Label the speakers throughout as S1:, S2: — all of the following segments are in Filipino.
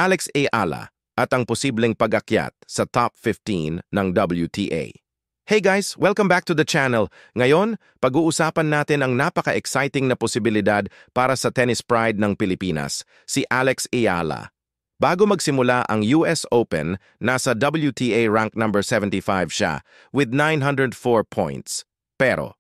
S1: Alex Ayala at ang posibleng pag-akyat sa top 15 ng WTA. Hey guys, welcome back to the channel. Ngayon, pag-uusapan natin ang napaka-exciting na posibilidad para sa tennis pride ng Pilipinas, si Alex Ayala. Bago magsimula ang US Open, nasa WTA rank number 75 siya with 904 points. Pero,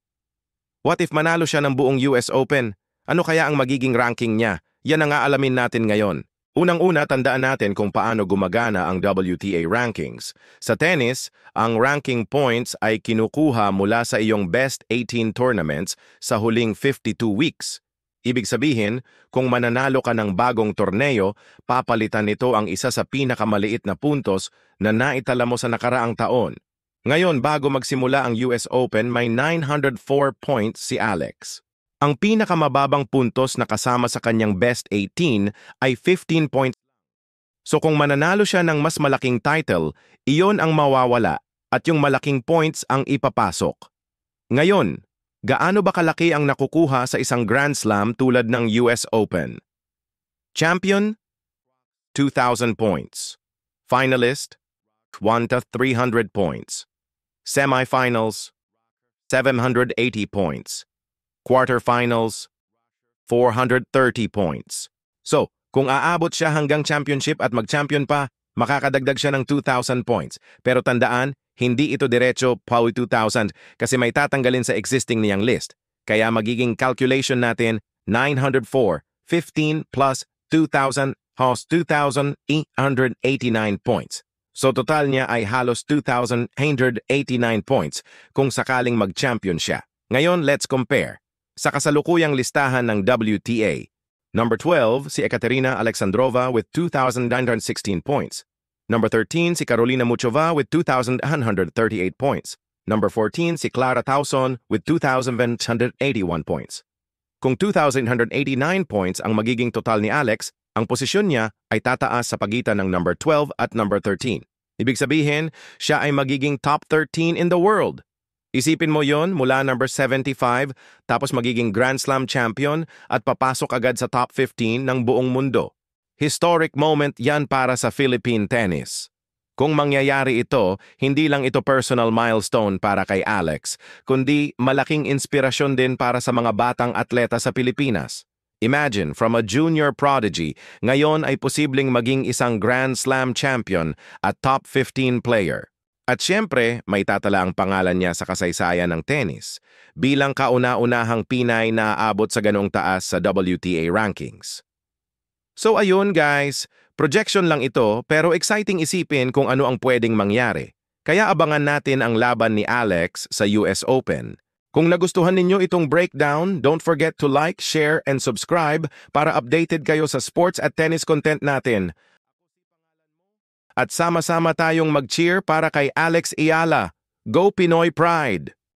S1: what if manalo siya ng buong US Open? Ano kaya ang magiging ranking niya? Yan ang aalamin natin ngayon. Unang-una, tandaan natin kung paano gumagana ang WTA rankings. Sa tennis, ang ranking points ay kinukuha mula sa iyong best 18 tournaments sa huling 52 weeks. Ibig sabihin, kung mananalo ka ng bagong torneo, papalitan nito ang isa sa pinakamaliit na puntos na naitala mo sa nakaraang taon. Ngayon, bago magsimula ang US Open, may 904 points si Alex. Ang pinakamababang puntos na kasama sa kanyang best 18 ay 15 points. So kung mananalo siya ng mas malaking title, iyon ang mawawala at yung malaking points ang ipapasok. Ngayon, gaano ba kalaki ang nakukuha sa isang Grand Slam tulad ng US Open? Champion, 2,000 points. Finalist, 1 to 300 points. Semifinals, 780 points. Quarterfinals, 430 points. So, kung aabot siya hanggang championship at mag-champion pa, makakadagdag siya ng 2,000 points. Pero tandaan, hindi ito diretso Paui 2,000 kasi may tatanggalin sa existing niyang list. Kaya magiging calculation natin 904, 15 plus 2,000 hosts 2,889 points. So total niya ay halos 2,889 points kung sakaling mag-champion siya. Ngayon, let's compare. Sa kasalukuyang listahan ng WTA, number 12 si Ekaterina Alexandrova with 2,916 points. Number 13 si Carolina Muchova with 2,138 points. Number 14 si Clara Tauson with 2,181 points. Kung 2,189 points ang magiging total ni Alex, ang posisyon niya ay tataas sa pagitan ng number 12 at number 13. Ibig sabihin, siya ay magiging top 13 in the world. Isipin mo yon mula number 75 tapos magiging Grand Slam champion at papasok agad sa top 15 ng buong mundo. Historic moment yan para sa Philippine tennis. Kung mangyayari ito, hindi lang ito personal milestone para kay Alex, kundi malaking inspirasyon din para sa mga batang atleta sa Pilipinas. Imagine, from a junior prodigy, ngayon ay posibleng maging isang Grand Slam champion at top 15 player. At syempre, may tatala ang pangalan niya sa kasaysayan ng tennis bilang kauna-unahang Pinay na aabot sa ganong taas sa WTA rankings. So ayun guys, projection lang ito pero exciting isipin kung ano ang pwedeng mangyari. Kaya abangan natin ang laban ni Alex sa US Open. Kung nagustuhan ninyo itong breakdown, don't forget to like, share, and subscribe para updated kayo sa sports at tennis content natin. At sama-sama tayong mag-cheer para kay Alex Ayala. Go Pinoy Pride!